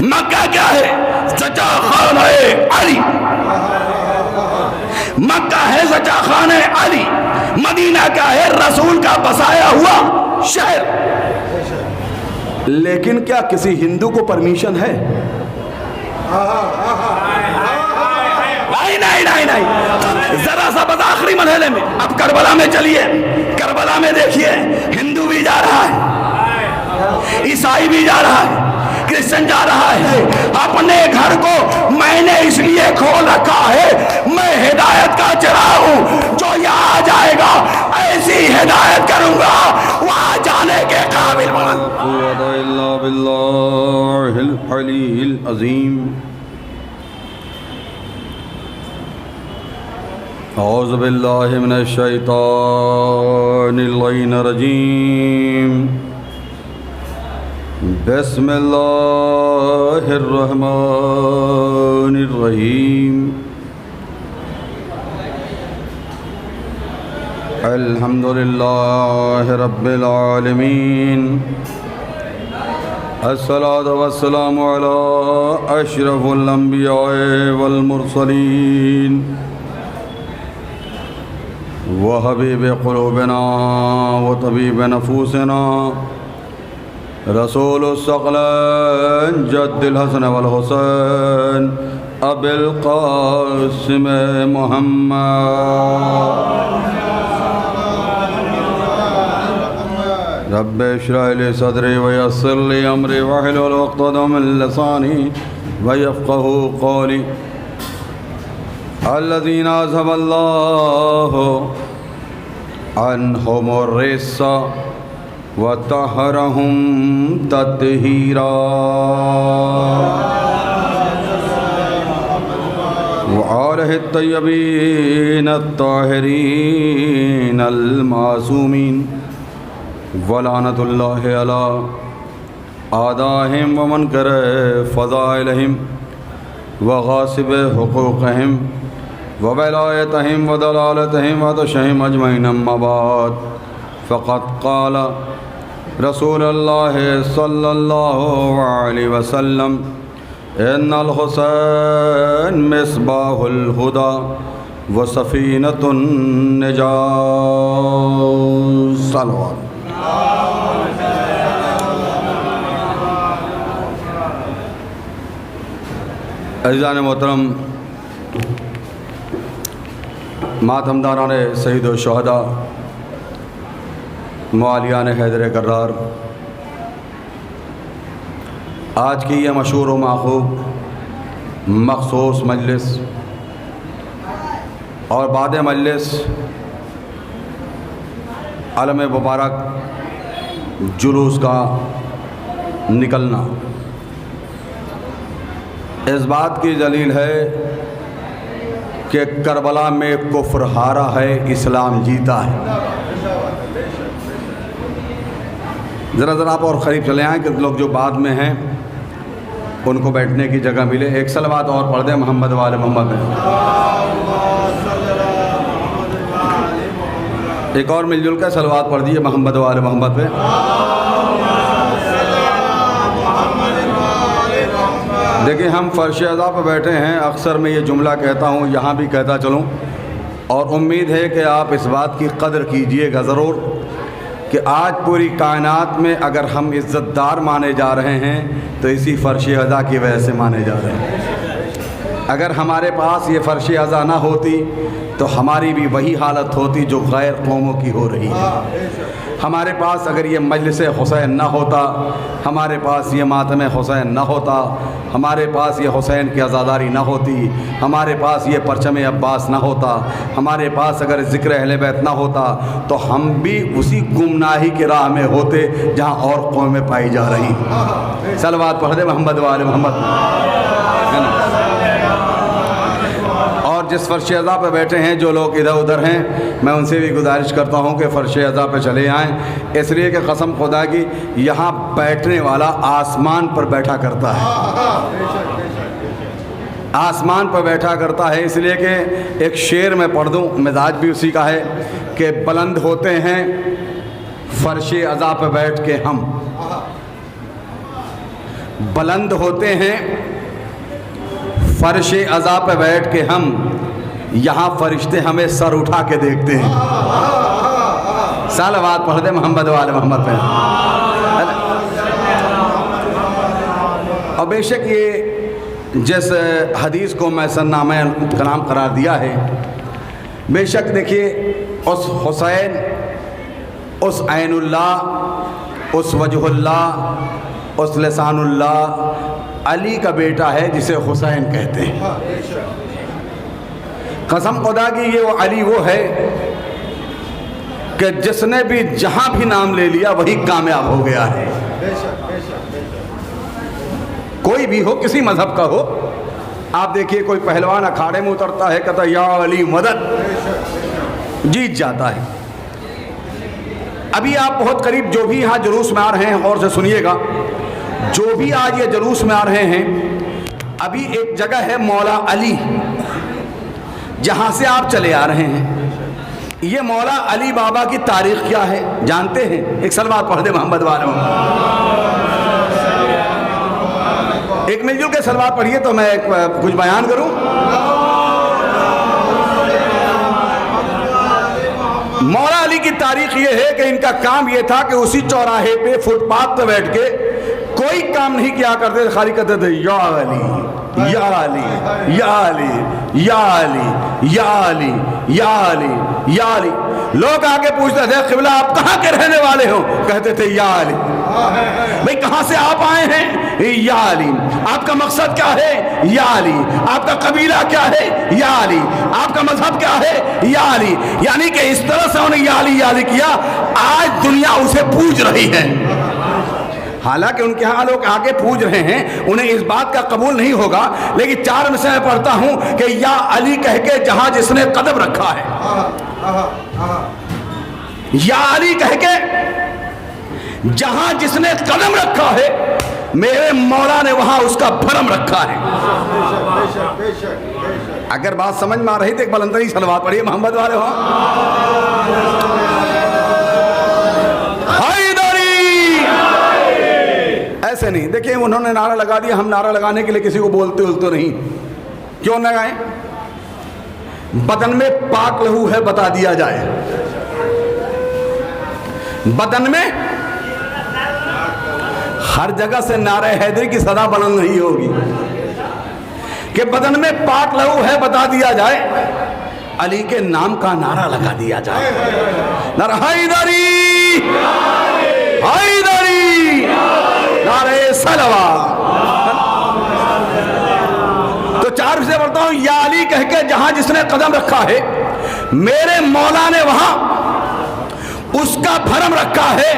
मक्का क्या है? सच्चा खान है अली। मक्का है सच्चा खान है अली। मदीना क्या है? रसूल का बसाया हुआ शहर। लेकिन क्या किसी हिंदू को परमिशन है? नहीं नहीं नहीं नहीं। जरा सा बस आखिरी मरहले में, अब करबला में चलिए, करबला में देखिए, हिंदू भी जा रहा है, ईसाई भी जा रहा है, क्रिश्चियन जा रहा है। अपने घर को मैंने इसलिए खोल रखा है, मैं हिदायत का चिराग हूं। जो यहाँ जाएगा ऐसी हिदायत करूंगा वहां जाने के काबिल औज़ु बिल्लाहि मिनश शैतानिर रजीम। बिस्मिल्लाहिर रहमानिर रहीम। अल्हम्दुलिल्लाहि रब्बिल आलमीन। अस्सलातु वस्सलामु अला अशरफिल अंबिया वल मुरसलीन व हबीब क़ुलूबिना व तबीब नफूसिना रसूलुस सकलैन जद्दिल हसन वल हुसैन अबिल क़ासिम मुहम्मद। रब्बि इश्रह ली सदरी व यस्सिर ली अमरी वहलुल उक़दतम मिन लिसानी व यफ़क़हू क़ौली। अल्लज़ीना अज़हबल्लाहु अन्हुमुर रिज्स व तहरहुम तत्हीरा। व आलिहि तय्यबीन अत्ताहिरीन अल-मासूमीन व लानतुल्लाहि अला आदाहिम व मुनकर फ़ज़ाइलिहिम व गासिब हुकूक़हिम व वलायतहिम व दलालतहिम व तशहिम अजमईन। अम्मा बाद फ़क़द क़ाल रसूलुल्लाह सल्लल्लाहु अलैहि वसल्लम इन्नल हुसैन मिस्बाहुल हुदा व सफ़ीनतुन निजात। सल्लल्लाहु अज़ीज़ान मोहतरम, मातमदारान शहीद व शुहदा, मवालियान हैदर कर्रार, आज की यह मशहूर व माखूब मखसूस मजलिस और बाद मजलिस आलम मुबारक जुलूस का निकलना इस बात की दलील है कि करबला में कुफ्र हारा है, इस्लाम जीता है। ज़रा आप और क़रीब चले आएँ कि लोग जो बाद में हैं उनको बैठने की जगह मिले। एक सलवात और पढ़ दें मोहम्मद वाले मोहम्मद में। एक और मिलजुल कर सलवात पढ़ दिए मोहम्मद वाले मोहम्मद पे। देखिए, हम फ़र्श अज़ा पर बैठे हैं। अक्सर मैं ये जुमला कहता हूँ, यहाँ भी कहता चलूँ, और उम्मीद है कि आप इस बात की कदर कीजिएगा ज़रूर कि आज पूरी कायनात में अगर हम इज़्ज़तदार माने जा रहे हैं तो इसी फ़र्श अज़ा की वजह से माने जा रहे हैं। अगर हमारे पास ये फ़र्श अज़ा ना होती तो हमारी भी वही हालत होती जो गैर कौमों की हो रही है। हमारे पास अगर ये मजलिस हुसैन ना होता, हमारे पास ये मातम हुसैन ना होता, हमारे पास ये हुसैन की आज़ादारी ना होती, हमारे पास ये परचम अब्बास ना होता, हमारे पास अगर ज़िक्र अहले बैत ना होता तो हम भी उसी गुमनाही की राह में होते जहाँ और कौमें पाई जा रही। सलवात पढ़ दे मोहम्मद वाले मोहम्मद। और जिस फ़र्श अज़ा पे बैठे हैं, जो लोग इधर उधर हैं, मैं उनसे भी गुजारिश करता हूं कि फ़र्श अज़ा पे चले आएँ, इसलिए कि कसम खुदा की यहाँ बैठने वाला आसमान पर बैठा करता है, आसमान पर बैठा करता है। इसलिए कि एक शेर मैं पढ़ दूँ, मिजाज भी उसी का है कि बुलंद होते हैं फ़र्श अज़ा पे बैठ के हम, बुलंद होते हैं फर्श अज़ा पे बैठ के हम, यहाँ फरिश्ते हमें सर उठा के देखते हैं। सलावत पढ़ दे मोहम्मद वाले मोहम्मद पे। और बेशक ये जिस हदीस को मैं सन्नामे कलाम करार दिया है, बेशक देखिए उस हुसैन, उस ऐनुल्लाह, उस वजहुल्लाह, उस लिसानुल्लाह अली का बेटा है जिसे हुसैन कहते हैं। कसम खुदा की ये वो अली वो है कि जिसने भी जहां भी नाम ले लिया वही कामयाब हो गया है। कोई भी हो, किसी मजहब का हो, आप देखिए कोई पहलवान अखाड़े में उतरता है, कहता या अली मदद, जीत जाता है। अभी आप बहुत करीब जो भी यहाँ जुलूस में आ रहे हैं, गौर से सुनिएगा, जो भी आज ये जुलूस में आ रहे हैं, अभी एक जगह है मौला अली, जहाँ से आप चले आ रहे हैं। ये मौला अली बाबा की तारीख क्या है जानते हैं? एक सलवात पढ़ दे मोहम्मद वालों। एक मिलजुल के सलवात पढ़िए तो मैं कुछ बयान करूं। मौला अली की तारीख ये है कि इनका काम ये था कि उसी चौराहे पे फुटपाथ पे बैठ के कोई काम नहीं किया करते, खाली कहते थे या अली या अली या अली या अली या अली या अली या अली। लोग आके पूछते थे क़िबला आप कहाँ के रहने वाले हो? कहते थे या अली। भाई कहाँ से आप आए हैं? या अली। आपका मकसद क्या है? या अली। आपका कबीला क्या है? या अली। आपका मजहब क्या है? या अली। यानी कि इस तरह से उन्हें या अली किया, आज दुनिया उसे पूज रही है। हालांकि उनके यहाँ लोग आगे पूज रहे हैं, उन्हें इस बात का कबूल नहीं होगा, लेकिन 4 में से मैं पढ़ता हूं कि या अली कह के जहां जिसने कदम रखा है, या अली कह के जहां जिसने कदम रखा है, मेरे मौला ने वहां उसका भरम रखा है। अगर बात समझ में आ रही तो एक बुलंदरी सलवात पढ़िए मोहम्मद वाले हो। ऐसे नहीं, देखिए उन्होंने नारा लगा दिया, हम नारा लगाने के लिए किसी को बोलते तो नहीं। क्यों न गाएं? बदन में पाक लहू है बता दिया जाए, बदन में हर जगह से नारे हैदरी की सदा बुलंद नहीं होगी कि बदन में पाक लहू है बता दिया जाए, अली के नाम का नारा लगा दिया जाए। नारा हैदरी हैदरी नारे सलवा। तो 4 से बढ़ता हूं, या अली कह के जहां जिसने कदम रखा है, मेरे मौला ने वहां उसका भरम रखा है।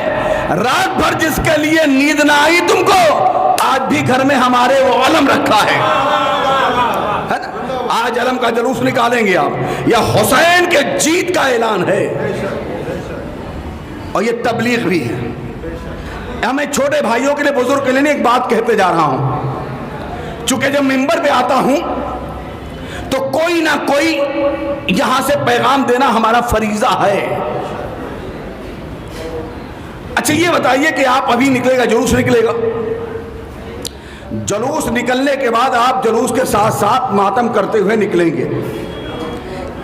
रात भर जिसके लिए नींद ना आई तुमको, आज भी घर में हमारे वो अलम रखा है ना? आज अलम का जुलूस निकालेंगे आप, यह हुसैन के जीत का ऐलान है और ये तबलीग भी है। मैं छोटे भाइयों के लिए, बुजुर्ग के लिए एक बात कहते जा रहा हूं। चूंकि जब मिंबर पे आता हूं तो कोई ना कोई यहां से पैगाम देना हमारा फरीजा है। अच्छा ये बताइए कि आप अभी निकलेगा, जुलूस निकलेगा, जुलूस निकलने के बाद आप जुलूस के साथ साथ मातम करते हुए निकलेंगे,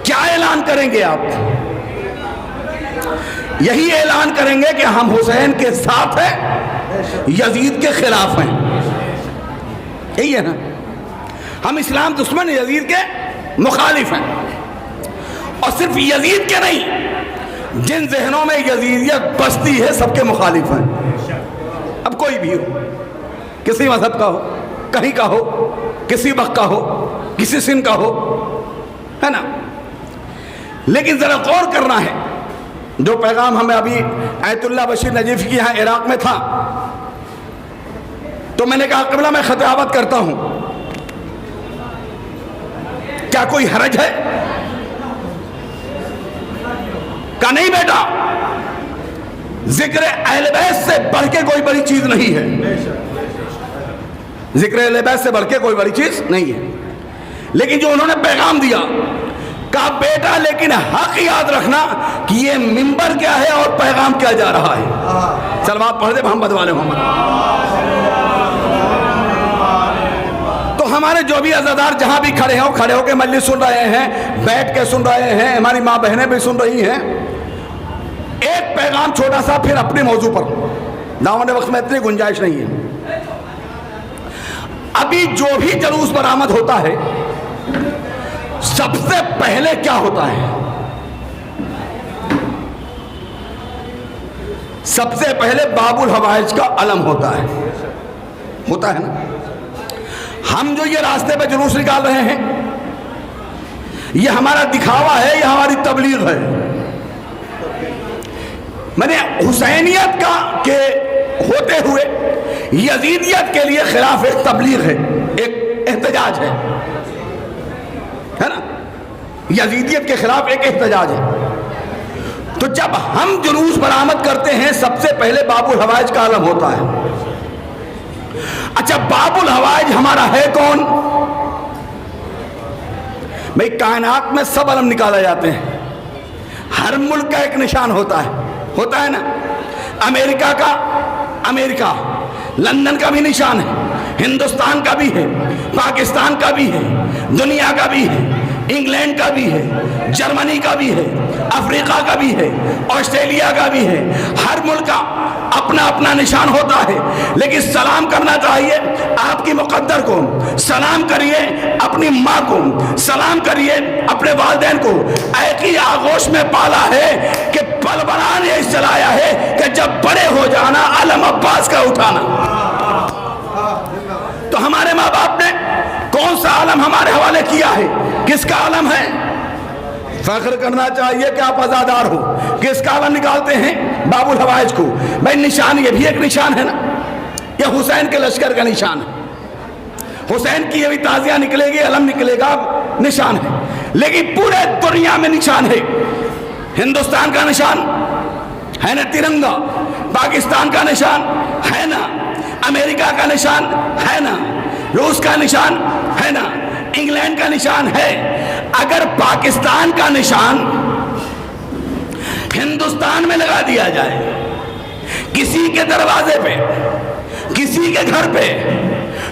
क्या ऐलान करेंगे आप? यही ऐलान करेंगे कि हम हुसैन के साथ हैं, यजीद के खिलाफ हैं। यही है ना? हम इस्लाम दुश्मन, यजीद के मुखालिफ हैं। और सिर्फ यजीद के नहीं, जिन जहनों में यजीदियत बसती है सबके मुखालिफ हैं। अब कोई भी हो, किसी मजहब का हो, कहीं का हो, किसी वक्त का हो, किसी सिन का हो, है ना? लेकिन जरा गौर करना है, जो पैगाम हमें अभी आयतुल्लाह बशीर नजीफ की यहाँ इराक में था, तो मैंने कहा क़िबला मैं खिताबत करता हूं, क्या कोई हरज है? का नहीं बेटा, जिक्र अहले बैत से बढ़ के कोई बड़ी चीज नहीं है। जिक्र अहले बैत से बढ़ के कोई बड़ी चीज नहीं है। लेकिन जो उन्होंने पैगाम दिया, कहा बेटा लेकिन हक याद रखना कि ये मिंबर क्या है और पैगाम क्या जा रहा है। सलवात पढ़ दे मोहम्मद वाले मोहम्मद। हमारे जो भी अज़ादार जहां भी खड़े हो, खड़े होकर मजलिस सुन रहे हैं, बैठ के सुन रहे हैं, हमारी माँ बहनें भी सुन रही हैं, एक पैगाम छोटा सा फिर अपने मौजू पर। दावत वक्त में इतनी गुंजाइश नहीं है। अभी जो भी जुलूस बरामद होता है, सबसे पहले क्या होता है? सबसे पहले बाबुल हवाइज का अलम होता है ना। हम जो ये रास्ते पे जुलूस निकाल रहे हैं, ये हमारा दिखावा है, ये हमारी तबलीग है। मैंने हुसैनियत का के होते हुए यजीदियत के लिए खिलाफ एक तबलीग है, एक एहतजाज है ना। यजीदियत के खिलाफ एक एहतजाज है। तो जब हम जुलूस बरामद करते हैं, सबसे पहले बाबुल हवाइज का आलम होता है। अच्छा, बाबुल हवाइज हमारा है कौन? भाई, कायनात में सब आलम निकाले जाते हैं, हर मुल्क का एक निशान होता है ना। अमेरिका का अमेरिका, लंदन का भी निशान है, हिंदुस्तान का भी है, पाकिस्तान का भी है, दुनिया का भी है, इंग्लैंड का भी है, जर्मनी का भी है, अफ्रीका का भी है, ऑस्ट्रेलिया का भी है। हर मुल्क का अपना अपना निशान होता है। लेकिन सलाम करना चाहिए आपकी मुकद्दर को, सलाम करिए अपनी माँ को, सलाम करिए अपने वालिदैन को। एक ही आगोश में पाला है कि पल बनाने चलाया है कि जब बड़े हो जाना आलम अब्बास का उठाना। तो हमारे माँ बाप ने कौन सा आलम हमारे हवाले किया है? किसका आलम है? फख्र करना चाहिए कि आप आजादार हो। किसका आलम निकालते हैं? बाबुल हवाइज को। भाई, निशान ये भी एक निशान है ना, ये हुसैन के लश्कर का निशान है। हुसैन की ये भी ताजिया निकलेगी, अलम निकलेगा, निशान है। लेकिन पूरे दुनिया में निशान है। हिंदुस्तान का निशान है ना तिरंगा, पाकिस्तान का निशान है ना, अमेरिका का निशान है ना, रूस का निशान है ना, इंग्लैंड का निशान है। अगर पाकिस्तान का निशान हिंदुस्तान में लगा दिया जाए, किसी के दरवाजे पे, किसी के घर पे,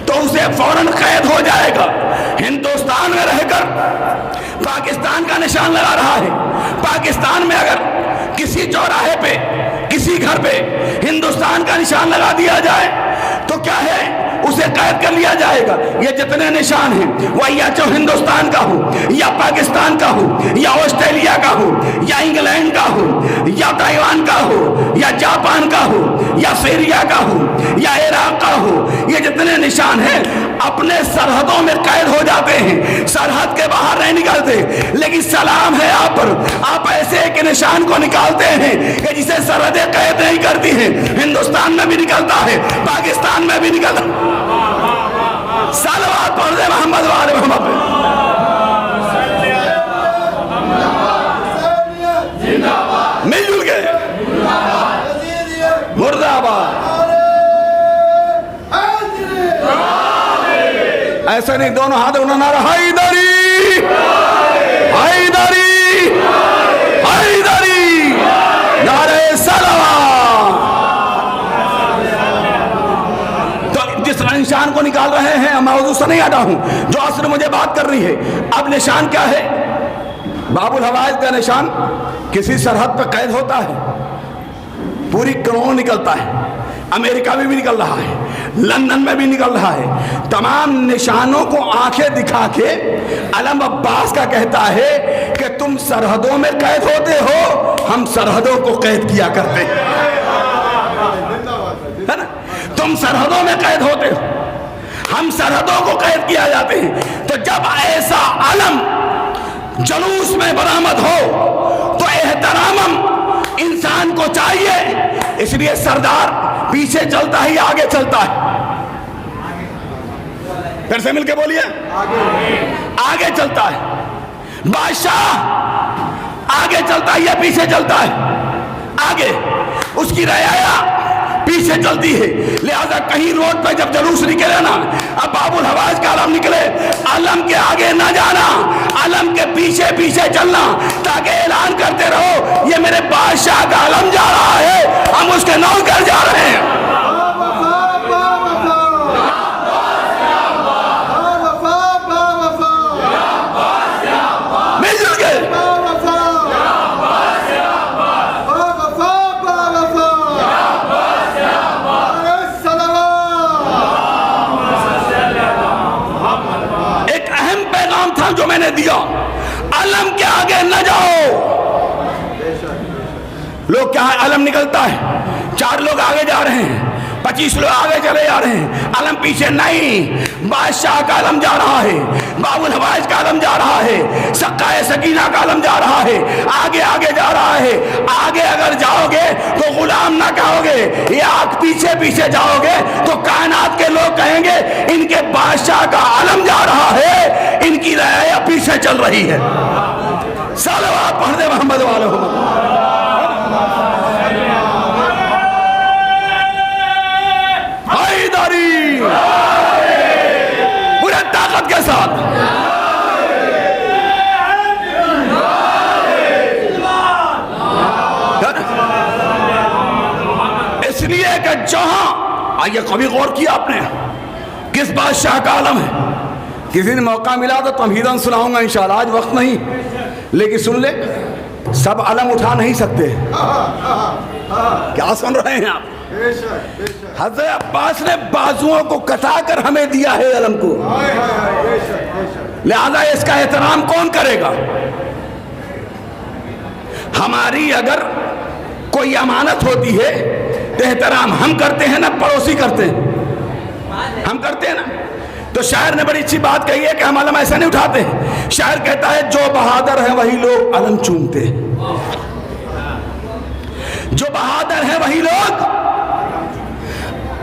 तो उसे फौरन कैद हो जाएगा। हिंदुस्तान में रहकर पाकिस्तान का निशान लगा रहा है, पाकिस्तान में अगर किसी चौराहे पे, किसी घर पे हिंदुस्तान का निशान लगा दिया जाए तो क्या है, उसे कैद कर लिया जाएगा। ये जितने निशान हैं वह या तो हिंदुस्तान का हो, या पाकिस्तान का हो, या ऑस्ट्रेलिया का हो, या इंग्लैंड का हो, या ताइवान का हो, या जापान का हो, या सीरिया का हो, या इराक का हो। ये जितने निशान हैं अपने सरहदों में कैद हो जाते हैं, सरहद के बाहर नहीं निकलते। लेकिन सलाम है आप पर, आप ऐसे एक निशान को निकालते हैं कि जिसे सरहदें कैद नहीं करती हैं। हिंदुस्तान में भी निकलता है, पाकिस्तान में भी निकलता। सलवात पढ़ दे मोहम्मद वाले मोहम्मद। मिलजुल के मुर्दाबाद। ऐसा नहीं, दोनों हाथ उन्होंने हैदरी हैदरी हैदरी, नारे सलावत। तो जिस निशान को निकाल रहे हैं, मैं मौजूद से नहीं आता हूं, जो असर मुझे बात कर रही है। अब निशान क्या है? बाबुल हवाइज का निशान किसी सरहद पर कैद होता है, पूरी करोड़ निकलता है, अमेरिका में भी निकल रहा है, लंदन में भी निकल रहा है। तमाम निशानों को आंखें दिखा के आलम अब्बास का कहता है कि तुम सरहदों में कैद होते हो, हम सरहदों को कैद किया करते हैं, है ना। तुम सरहदों में कैद होते हो, हम सरहदों को कैद किया जाते हैं। तो जब ऐसा आलम जुलूस में बरामद हो तो एहतराम इंसान को चाहिए। इसलिए सरदार पीछे चलता ही आगे चलता है। फिर से मिलके बोलिए, आगे चलता है। बादशाह आगे चलता है या पीछे चलता है? आगे। उसकी रयाया पीछे चलती है। लिहाजा कहीं रोड पे जब जुलूस निकले ना, अब बाबुल हवाइज का आलम निकले, आलम के आगे ना जाना, आलम के पीछे पीछे चलना, ताकि ऐलान करते रहो ये मेरे बादशाह का आलम जा रहा है, हम उसके नौकर जा रहे हैं। मैंने दिया, अलम के आगे न जाओ। लोग क्या है, अलम निकलता है, 4 लोग आगे जा रहे हैं, 25 लोग आगे चले जा रहे हैं, अलम पीछे नहीं। बादशाह का अलम जा रहा है, बाबुल हवाइज का अलम जा रहा है, सक्काए सकीना का अलम जा रहा है, आगे आगे जा रहा है। आगे अगर जाओगे तो गुलाम ना कहोगे, या पीछे पीछे जाओगे तो कायनात के लोग कहेंगे इनके बादशाह का अलम जा रहा है, इनकी रया पीछे चल रही है। सलवात पढ़ दे मोहम्मद वाले हो। पूरे ताकत के साथ इसलिए कि जहां आइए, कभी गौर किया आपने किस बादशाह का आलम है? किसी दिन मौका मिला तो तमहीदन सुनाऊंगा इंशाल्लाह, आज वक्त नहीं, लेकिन सुन ले, सब अलम उठा नहीं सकते। क्या सुन रहे हैं आप? हज़रत अब्बास ने बाजुओं को कटाकर हमें दिया है अलम को, लिहाजा इसका एहतराम कौन करेगा? हमारी अगर कोई अमानत होती है तो एहतराम हम करते हैं ना पड़ोसी करते हैं? हम करते हैं ना। तो शायर ने बड़ी अच्छी बात कही है कि हम अलम ऐसा नहीं उठाते हैं। शायर कहता है जो बहादुर है वही लोग अलम चूमते हैं, जो बहादुर है वही लोग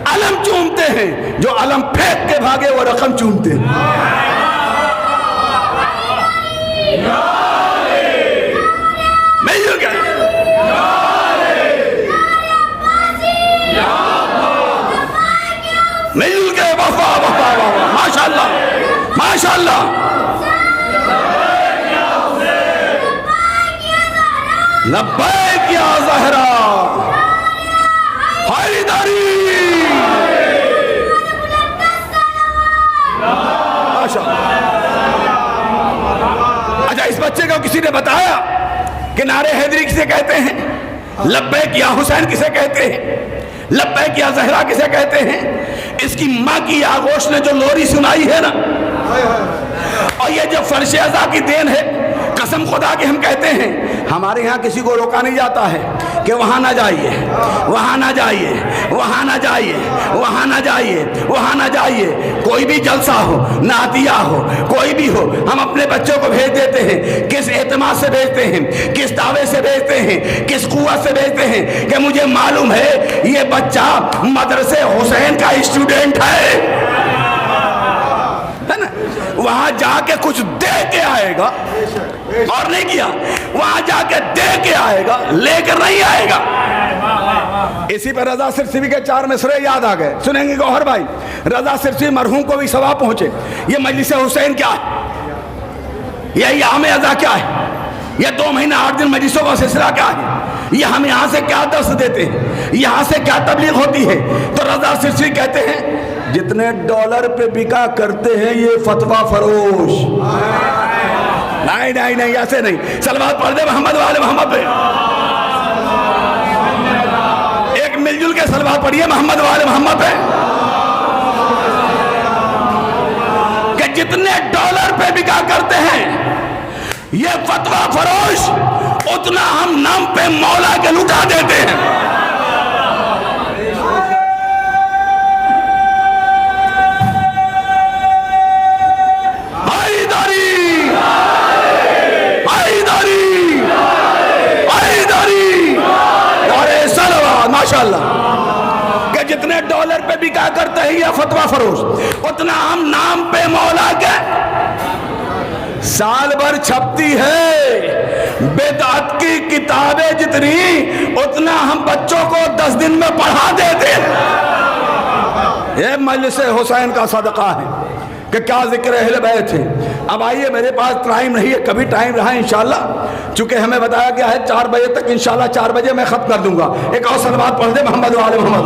अलम चूमते हैं, जो अलम फेंक के भागे वो रकम चूमते हैं। मिल गया मिल गए, वफा वफा वफा, माशाल्लाह माशाल्लाह। लब्बैक या ज़हरा हैदरी। अच्छा, इस बच्चे को किसी ने बताया कि नारे हैदरी किसे कहते हैं, लब्बैक या हुसैन किसे कहते हैं, लब्बैक या ज़हरा किसे कहते हैं? इसकी माँ की आगोश ने जो लोरी सुनाई है ना, और ये जो फर्श अज़ा की देन है, कसम खुदा की हम कहते हैं हमारे यहाँ किसी को रोका नहीं जाता है कि वहाँ ना जाइए, वहाँ ना जाइए, वहाँ ना जाइए, वहाँ ना जाइए, वहाँ ना जाइए। कोई भी जलसा हो, नातिया हो, कोई भी हो, हम अपने बच्चों को भेज देते हैं। किस एतमाद से भेजते हैं, किस दावे से भेजते हैं, किस कुव्वत से भेजते हैं कि मुझे मालूम है ये बच्चा मदरसे हुसैन का स्टूडेंट है ना। वहाँ जाके कुछ दे के आएगा, और नहीं किया, वहां जाके दे के आएगा, लेकर नहीं आएगा। इसी पर रजा सिरसिवी के 4 मिसरे याद आ गए, सुनेंगे गौहर भाई। रजा सिरसिवी मरहूम को भी सवाब पहुंचे। ये मजलिस हुसैन क्या है, ये याम अज़ा क्या है, ये 2 महीना 8 दिन मजलिसों का सिलसिला क्या है, ये हम यहाँ से क्या दर्स देते हैं, यहाँ से क्या तबलीग होती है। तो रजा सिरसिवी कहते हैं जितने डॉलर पे बिका करते हैं ये फतवा फरोश। नहीं नहीं नहीं, ऐसे नहीं। सलवात पढ़ दे मोहम्मद वाले मोहम्मद पे, एक मिलजुल के सलवात पढ़िए मोहम्मद वाले मोहम्मद पे, कि जितने डॉलर पे बिका करते हैं ये फतवा फरोश, उतना हम नाम पे मौला के लुटा देते हैं। माशाअल्लाह, कि जितने डॉलर पे बिका करते हैं ये फतवा फरोश, उतना हम नाम पे मौला के साल भर छपती है बेदात की किताबें जितनी, उतना हम बच्चों को 10 दिन में पढ़ा देते हैं। ये मजलिस हुसैन का सदका है कि क्या जिक्र अहले बैत थे। अब आइए, मेरे पास टाइम नहीं है, कभी टाइम रहा इंशाल्लाह, चूंकि हमें बताया गया है 4 बजे तक, इंशाल्लाह 4 बजे मैं खत्म कर दूंगा। एक और सलवात पढ़ दे मोहम्मद वाले मोहम्मद।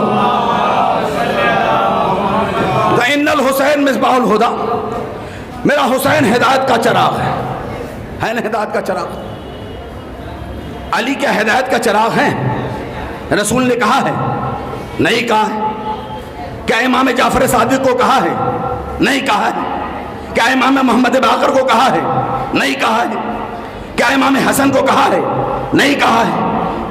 इन्नल हुसैन मिसबाहुल हुदा, मेरा हुसैन हिदायत का चिराग है ना, हिदायत का चिराग। अली क्या हिदायत का चिराग है? रसूल ने कहा है? नहीं कहा है। क्या इमाम जाफर सादिक को कहा है? नहीं कहा है। क्या इमाम मोहम्मद बाकर को कहा है? नहीं कहा है। क्या इमाम हसन को कहा है? नहीं कहा है।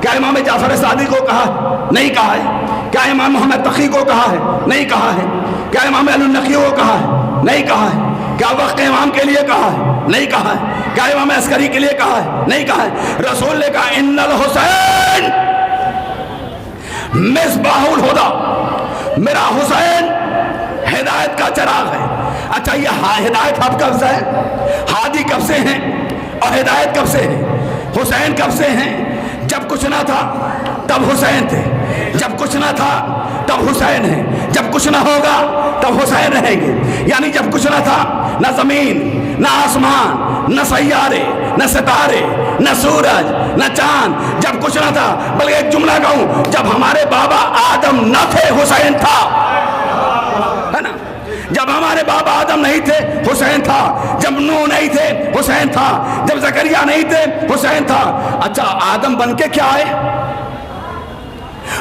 क्या इमाम जाफर सादिक को कहा है? नहीं कहा है। क्या इमाम मोहम्मद तकी को कहा है? नहीं कहा है। क्या इमाम अल-नकी को कहा है? नहीं कहा है। क्या वक्त इमाम के लिए कहा है? नहीं कहा है। क्या इमाम अस्करी के लिए कहा है? नहीं कहा है। रसूल ने कहा इन्नल हुसैन मिसबाहुल हुदा, मेरा हुसैन हिदायत का चिराग है। अच्छा, ये हिदायत आप कब से है? हादी कब से हैं और हिदायत कब से है? हुसैन कब से हैं? जब कुछ ना था तब हुसैन थे, जब कुछ ना था तब हुसैन है, जब कुछ ना होगा तब हुसैन रहेंगे। यानी जब कुछ ना था, न जमीन, न आसमान, न सैयारे, न सितारे, न सूरज, न चांद, जब कुछ ना था। बल्कि एक जुमला कहूं, जब हमारे बाबा आदम न थे हुसैन था, है ना। जब हमारे बाबा आदम नहीं थे हुसैन था, जब नूह नहीं थे हुसैन था, जब जकरिया नहीं थे हुसैन था। अच्छा, आदम बन के क्या आए?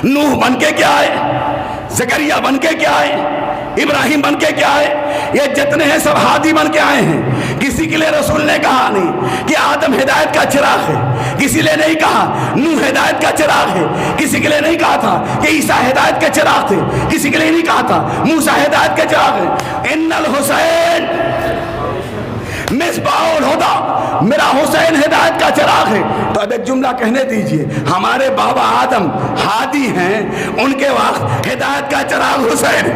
नूह बन के क्या आए? जकरिया बन के क्या आए? इब्राहिम बन के क्या आए? ये जितने हैं सब हादी बन के आए हैं। किसी के लिए रसूल ने कहा नहीं कि आदम हिदायत का चिराग है, किसी ने नहीं कहा नूह हिदायत का चिराग है, किसी के लिए नहीं कहा था कि ईसा हिदायत के चिराग थे, किसी के लिए नहीं कहा था मूसा हिदायत के चिराग है। इन्नल हुसैन मिसबाहुल हुदा, मेरा हुसैन हिदायत का चिराग है। तो अब एक जुमला कहने दीजिए, हमारे बाबा आदम हादी हैं, उनके वक्त हिदायत का चिराग हुसैन है।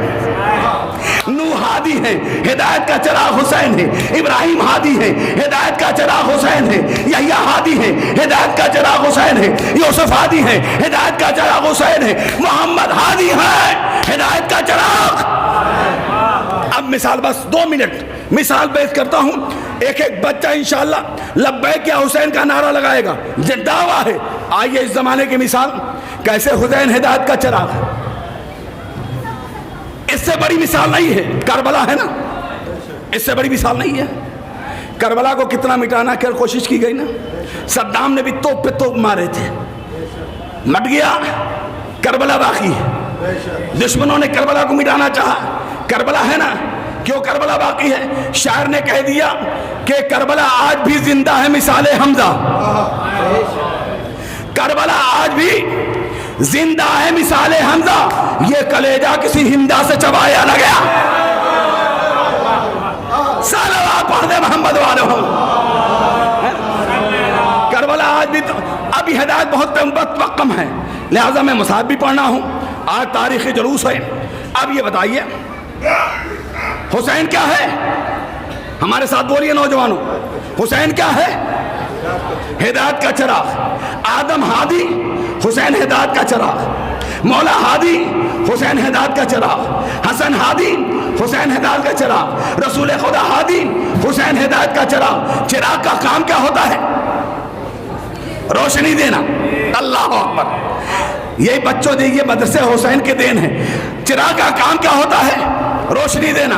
नूह हादी है, हिदायत का चिराग हुसैन है। इब्राहिम हादी है, हिदायत का चिराग हुसैन है। यहया हादी है, हिदायत का चिराग हुसैन है। यूसुफ हादी है, हिदायत का चिराग हुसैन है। मोहम्मद हादी है, हिदायत का चिराग। अब मिसाल, बस 2 मिनट मिसाल पेश करता हूं। एक एक बच्चा इंशाअल्लाह लब्बैक या हुसैन का नारा लगाएगा, ये दावा है। आइए इस जमाने की मिसाल, कैसे हुसैन हिदायत का चिराग है। इससे बड़ी मिसाल नहीं है, करबला है ना, इससे बड़ी मिसाल नहीं है। करबला को कितना मिटाना की कोशिश की गई ना, सद्दाम ने भी तोप पे तोप मारे थे, मट गया, करबला बाकी है। दुश्मनों ने करबला को मिटाना चाहा, करबला है ना, क्यों करबला बाकी है? शायर ने कह दिया कि करबला आज भी जिंदा है मिसाले हमजा, करबला आज भी जिंदा है मिसाले हमजा, ये कलेजा किसी हिंदा से चबाया न गया। सल्लल्लाहु अलैहि मोहम्मद वाले हो। करबला आज भी, अभी हिदायत बहुत कम है, लिहाजा मैं मुसाहिब भी पढ़ना हूं, आज तारीखी जुलूस है। अब ये बताइए हुसैन क्या है? हमारे साथ बोलिए नौजवानों, हुसैन क्या है? हिदायत का चिराग। आदम हादी, हुसैन हिदायत का चिराग। मौला हादी, हुसैन हिदायत का चिराग। हसन हादी, हुसैन हिदायत का चिराग। रसूल खुदा हादी, हुसैन हिदायत का चिराग। चिराग का काम क्या होता है? रोशनी देना। अल्लाह अकबर। यही बच्चों देखिए मदरसे हुसैन के देन है। चिराग का काम क्या होता है? रोशनी देना।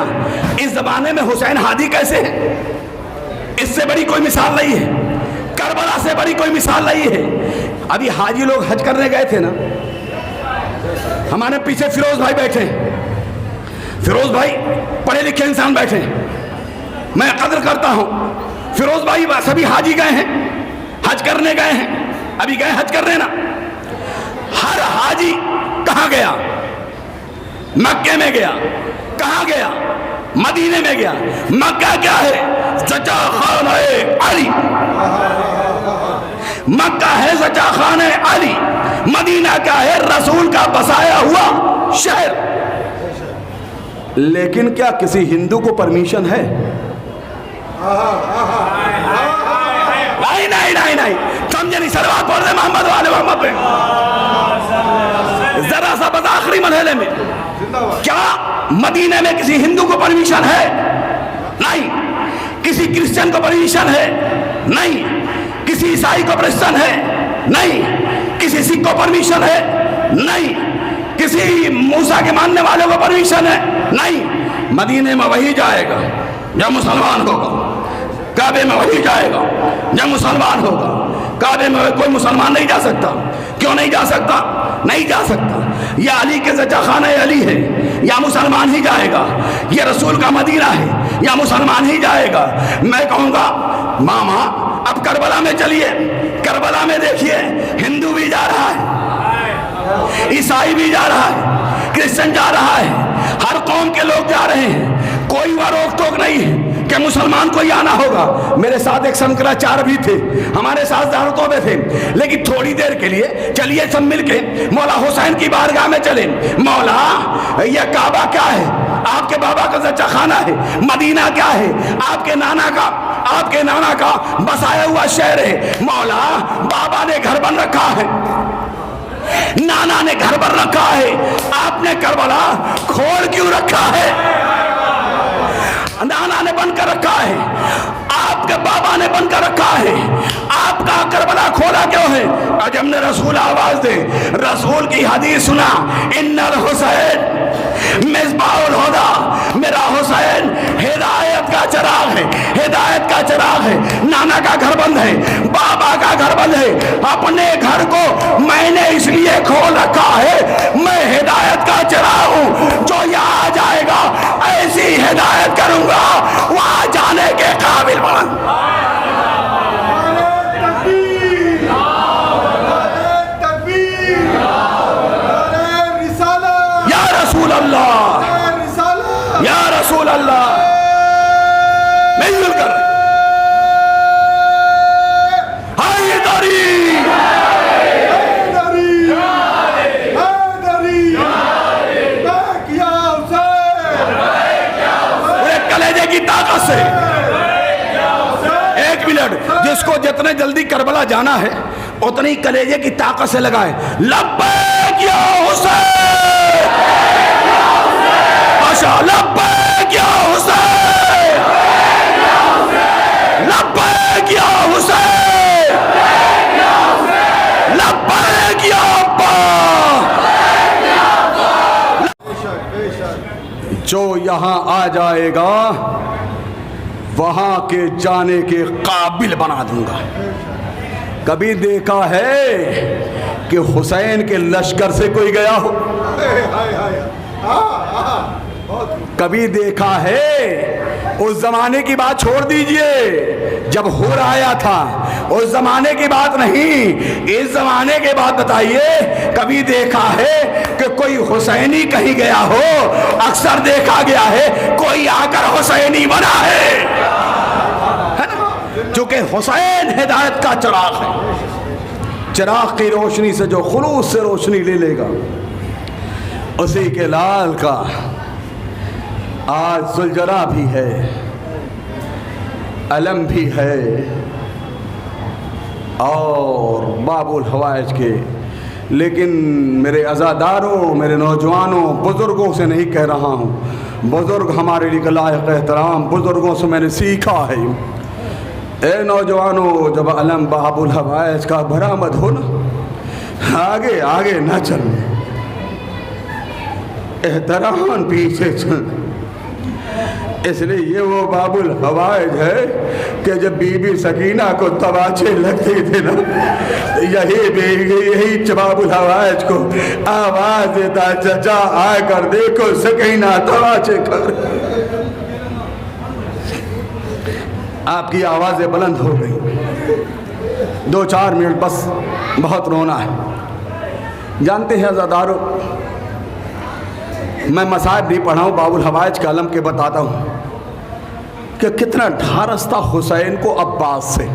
इस जमाने में हुसैन हादी कैसे है? इससे बड़ी कोई मिसाल नहीं है, करबला से बड़ी कोई मिसाल नहीं है। अभी हाजी लोग हज करने गए थे ना, हमारे पीछे फिरोज भाई बैठे, फिरोज भाई पढ़े लिखे इंसान बैठे, मैं कदर करता हूं। फिरोज भाई सभी हाजी गए हैं, हज करने गए हैं, अभी गए हज करने ना। हर हाजी कहां गया? मक्के में गया। कहां गया? मदीने में गया। मक्का क्या है? सच्चा खाने अली। मक्का है सच्चा खाने अली। मदीना क्या है? रसूल का बसाया हुआ शहर। लेकिन क्या किसी हिंदू को परमिशन है? नहीं नहीं नहीं नहीं, समझे नहीं। सलवात पढ़ दे मोहम्मद वाले मोहम्मद पे। जरा सा बस आखिरी मरहले में, क्या मदीने में किसी हिंदू को परमिशन है? नहीं। किसी क्रिश्चियन को परमिशन है? नहीं। किसी ईसाई को परमिशन है? नहीं। किसी सिख को परमिशन है? नहीं। किसी मूसा के मानने वाले को परमिशन है? नहीं। मदीने में वही जाएगा जब मुसलमान होगा, काबे में वही जाएगा जब मुसलमान होगा। काबे में कोई मुसलमान नहीं जा सकता। क्यों नहीं जा सकता? नहीं जा सकता यह अली के ज़चा खाना अली है, या मुसलमान ही जाएगा। ये रसूल का मदीना है, या मुसलमान ही जाएगा। मैं कहूँगा मामा अब करबला में चलिए, करबला में देखिए हिंदू भी जा रहा है, ईसाई भी जा रहा है, क्रिश्चियन जा रहा है, हर कौम के लोग जा रहे हैं। कोई वह रोक टोक नहीं है कि मुसलमान को ही आना होगा। मेरे साथ एक शंकराचार्य भी थे, हमारे साथ दारुतों में थे, लेकिन थोड़ी देर के लिए चलिए सब मिलके मौला हुसैन की बारगाह में चले। मौला यह काबा क्या है? आपके बाबा का ज़चा खाना है। मदीना क्या है? आपके नाना का बसाया हुआ शहर है। मौला बाबा ने घर बन रखा है, नाना ने घर बन रखा है, आपने करबला खोल क्यों रखा है? नाना ने बनकर रखा है, आपके बाबा ने बनकर रखा है, आपका करबला खोला क्यों है? आज हमने रसूल आवाज दे, रसूल की हदीस सुना, इन्नल हुसैन मिसबाहुल हुदा, मेरा हुसैन हिदायत का चिराग है, हिदायत का चिराग है। नाना का घर बंद है, बाबा का घर बंद है, अपने घर को मैंने इसलिए खोल रखा है, मैं हिदायत का चिराग हूं। जो यहाँ जाएगा ऐसी हिदायत करूंगा, वहां जाने के काबिल बन। या रसूल अल्लाह, या रसूल अल्लाह, मिल कर की ताकत से। एक मिनट, जिसको जितने जल्दी करबला जाना है उतनी कलेजे की ताकत से लगाए लब्बैक या हुसैन, आशा लब्बैक या हुसैन, लब्बैक या हुसैन, लब्बैक या अब्बा। जो यहाँ आ जाएगा वहाँ के जाने के काबिल बना दूंगा। कभी देखा है कि हुसैन के लश्कर से कोई गया हो? कभी देखा है? उस जमाने की बात छोड़ दीजिए, जब हुर आया था उस जमाने की बात नहीं, इस जमाने के बाद बताइए कभी देखा है कि कोई हुसैनी कहीं गया हो? अक्सर देखा गया है कोई आकर हुसैनी बना है ना? क्योंकि हुसैन हिदायत का चिराग है। चिराग की रोशनी से जो खुलूस से रोशनी ले लेगा, उसी के लाल का आज सुलझना भी है, अलम भी है, और बाबुल हवाइज के। लेकिन मेरे अज़ादारों, मेरे नौजवानों, बुज़ुर्गों से नहीं कह रहा हूँ, बुज़ुर्ग हमारे लिए लायक एहतराम, बुज़ुर्गों से मैंने सीखा है। ए नौजवानों, जब अलम बाबुल हवाइज का बरामद हो ना, आगे आगे ना चल, एहतराम पीछे चल। इसलिए ये वो बाबुल हवाइज है कि जब बीबी सकीना को तबाचे लगते थे ना, यही बाबुल हवाइज को आवाज देता, चचा आकर देखो सकीना तबाचे कर। आपकी आवाजें बुलंद हो गई। 2-4 मिनट बस, बहुत रोना है। जानते हैं अज़ादारों, मैं मसाइब नहीं पढ़ाऊँ, बाबुल हवाइज के अलम के बताता हूँ कि कितना ढारस था हुसैन को अब्बास से।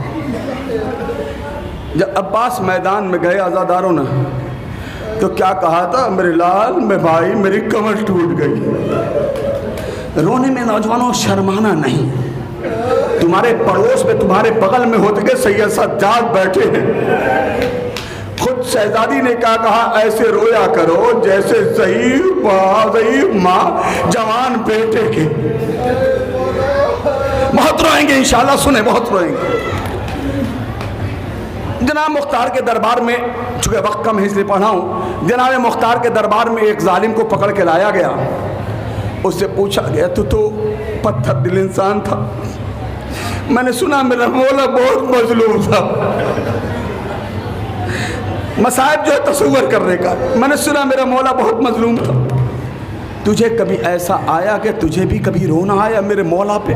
जब अब्बास मैदान में गए अज़ादारों ने, तो क्या कहा था? मेरे लाल, मैं भाई, मेरी कमर टूट गई। रोने में नौजवानों शर्माना नहीं। तुम्हारे पड़ोस में, तुम्हारे बगल में होते के सैयद सज्जाद बैठे हैं। खुद शहजादी ने क्या कहा? ऐसे रोया करो जैसे ज़ईफ़ माँ जवान बेटे के। बहुत रोएंगे इंशाल्लाह, सुने, बहुत रोएंगे। जनाब मुख्तार के दरबार में, चूँकि वक्त कम है इसलिए पढ़ाऊँ, जनाब मुख्तार के दरबार में एक जालिम को पकड़ के लाया गया। उससे पूछा गया, तू तो पत्थर दिल इंसान था, मैंने सुना मेरा मौला बहुत मजलूम था, मसाइब जो है तसव्वुर करने का। मैंने सुना मेरा मौला बहुत मजलूम था। तुझे कभी ऐसा आया कि तुझे भी कभी रोना आया मेरे मौला पे,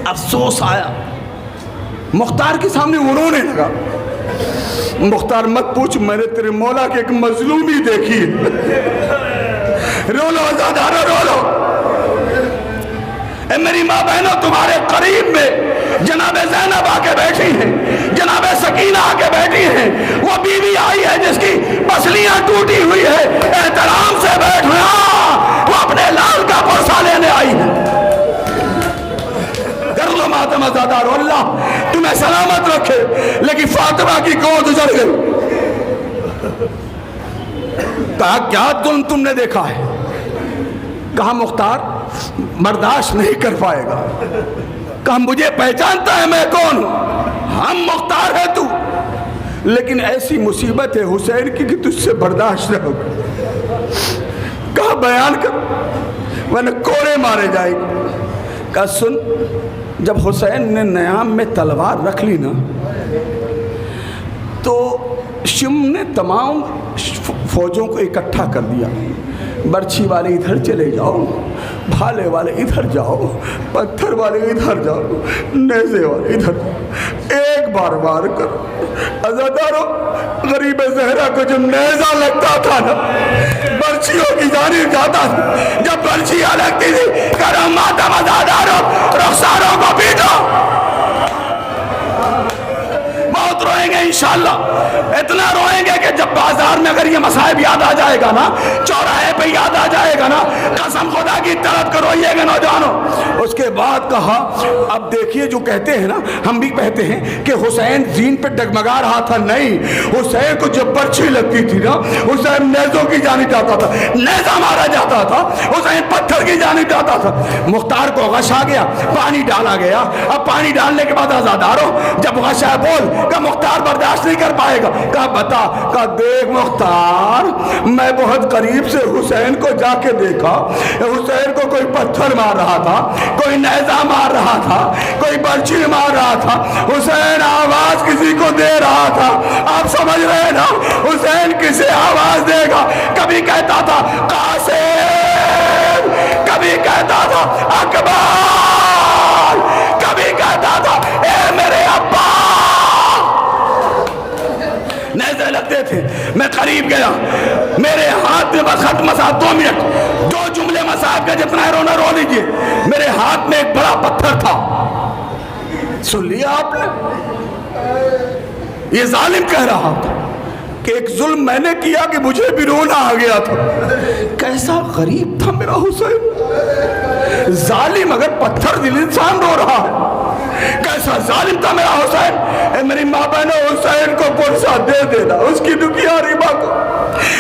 अफसोस आया? मुख्तार के सामने वो रोने लगा। मुख्तार मत पूछ, मैंने तेरे मौला की एक मजलूमी देखी है। रो लो आजादारो, रो लो। ए मेरी माँ बहनों, तुम्हारे करीब में जनाब ज़ैनब आके बैठी हैं, जनाब सकीना आके बैठी हैं। वो बीवी आई है जिसकी पसलियां टूटी हुई है, एहतराम से बैठना, वो अपने लाल का पुरसा लेने आई है। कर लो मातम आजादारो, अल्लाह तुम्हें सलामत रखे। लेकिन फातिमा की गोद उजड़ गई। कहा क्या तुमने देखा है? कहा मुख्तार बर्दाश्त नहीं कर पाएगा। कहा मुझे पहचानता है मैं कौन हूं? हम मुख्तार है तू, लेकिन ऐसी मुसीबत है हुसैन की कि तुझसे बर्दाश्त न होगा। कहा बयान कर, मैंने कोड़े मारे जाएंगे। कहा सुन, जब हुसैन ने नयाम में तलवार रख ली ना, तो शिम ने तमाम फौजों को इकट्ठा कर दिया। बर्छी वाले इधर चले जाओ, भाले वाले इधर जाओ, पत्थर वाले इधर जाओ, नेज़े वाले इधर। एक बार वार करो। अज़ादारो, गरीब ज़हरा को जब नेज़ा लगता था ना, बर्छियों की जानिब जाता था। जब बर्छियाँ लगती थी, करो मातम अज़ादारो, रुखसारों को पीटो। बहुत रोएंगे इंशाअल्लाह, इतना रोएंगे कि जब बाजार में अगर ये मसाइब याद आ जाएगा ना, चौराहे पे याद आ जाएगा ना, कसम खुदा की तरफ को रोइएगा नौजवानों। उसके बाद कहा, अब देखिए जो कहते हैं ना, हम भी कहते हैं कि हुसैन जीन पे डगमगा रहा था। नहीं, हुसैन को जब पर्ची लगती थी ना, हुसैन नेज़ों की जानिब जाता था, नेज़ा मारा जाता था, हुसैन पत्थर की जानिब जाता था। मुख्तार को गश आ गया, पानी डाला गया। अब पानी डालने के बाद आज़ादारो, जब गश आया, बोल। का मुख्तार बर्दाश्त नहीं कर पाएगा। कहा बता। कहा देख मुख्तार, मैं बहुत करीब से हुसैन को जाके देखा। हुसैन को कोई पत्थर मार रहा था, कोई नेज़ा मार रहा था, कोई बर्छी मार रहा था। हुसैन आवाज किसी को दे रहा था। आप समझ रहे हैं ना, हुसैन किसे आवाज देगा? कभी कहता था कासिम, कभी कहता था अकबर, कभी कहता था ए मेरे अब्बा। नेज़े लगते थे। मैं करीब गया, मेरे हाथ में बस खत मसा 2 मिनट, 2 जुमले मसाब का जितना है रोना रो लीजिए। मेरे हाथ में एक बड़ा पत्थर था। सुन लिया आपने? ये जालिम कह रहा था कि एक जुल्म मैंने किया कि मुझे भी रोना आ गया था। कैसा गरीब था मेरा हुसैन। जालिम अगर पत्थर दिल इंसान रो रहा है, कैसा जालिम था मेरा हुसैन। मेरी माँ बहनों, हुसैन को पुरसा दे देना। उसकी दुखिया रिबा को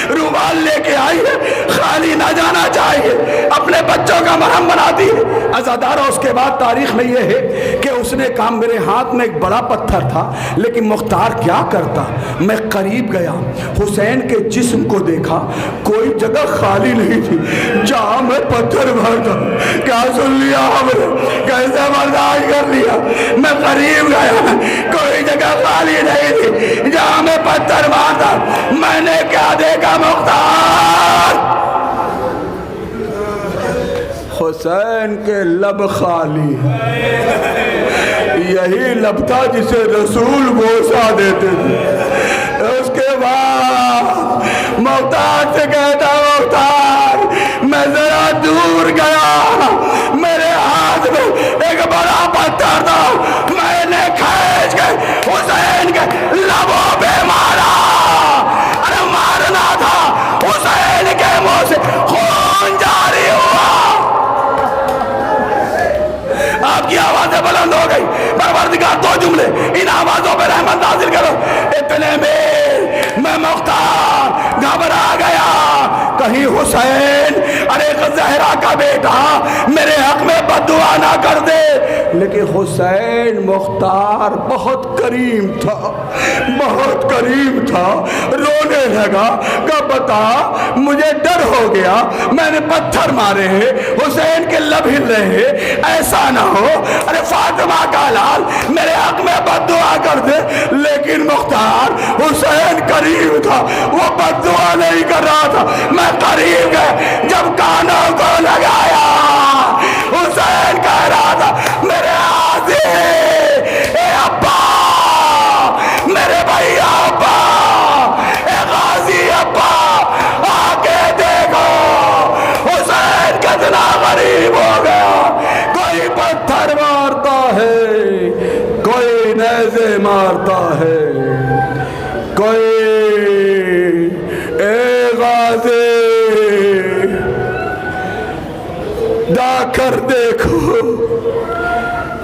रुमाल लेके आई है, खाली ना जाना चाहिए। अपने बच्चों का मरहम बनाती है। अज़ादारो, उसके बाद तारीख में यह है कि उसने कहा मेरे हाथ में एक बड़ा पत्थर था, लेकिन मुख्तार क्या करता। मैं करीब गया, हुसैन के जिस्म को देखा, कोई जगह खाली नहीं थी जहां मैं पत्थर भरता। क्या सुन लिया हमने, कैसे बर्दाश्त कर लिया। मैं करीब गया, कोई जगह खाली नहीं थी जहां मैं पत्थर मारता। मैंने क्या देखा मुख्तार? हुसैन के लब खाली। यही लब था जिसे रसूल बोसा देते थे। उसके बाद मुख्तार से कहता, मुख्तार मैं जरा दूर गया, मेरे हाथ में एक बड़ा पत्थर था, मैंने खींच के हुसैन के लबों पे मारा। अरे मारना था, हुसैन के मुंह से खून जारी हुआ। आपकी आवाजें बुलंद हो गई। परवरदिगार 2 जुमले, इन आवाजों पर रहमत नाजिल करो। इतने में मैं मुख्तार घबरा गया, कहीं हुसैन अरे ज़हरा का बेटा मेरे हक में बद्दुआ ना कर दे। लेकिन हुसैन मुख्तार बहुत करीम था, बहुत करीम था। रोने लगा, का बता मुझे डर हो गया, मैंने पत्थर मारे हैं, हुसैन के लब हिल रहे हैं, ऐसा ना हो। अरे फातिमा का लाल मेरे हक में बद्दुआ कर दे, लेकिन मुख्तार हुसैन करीब था, वो बद्दुआ नहीं कर रहा था। मैं करीब गए, जब कानों को लगाया हुसैन कह रहा था मेरे आजी, ए अब्बा, मेरे भैया अब्बा, ए गाजी अब्बा, आके देखो हुसैन कितना गरीब हो गया। कोई पत्थर मारता है, कोई नेज़े मारता है, कोई ए गाजी जाकर देखो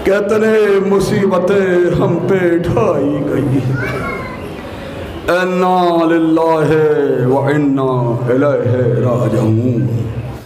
कितने मुसीबतें हम पे ढाई गई। इन्ना लिल्लाहि व इन्ना इलैहि राजिऊन।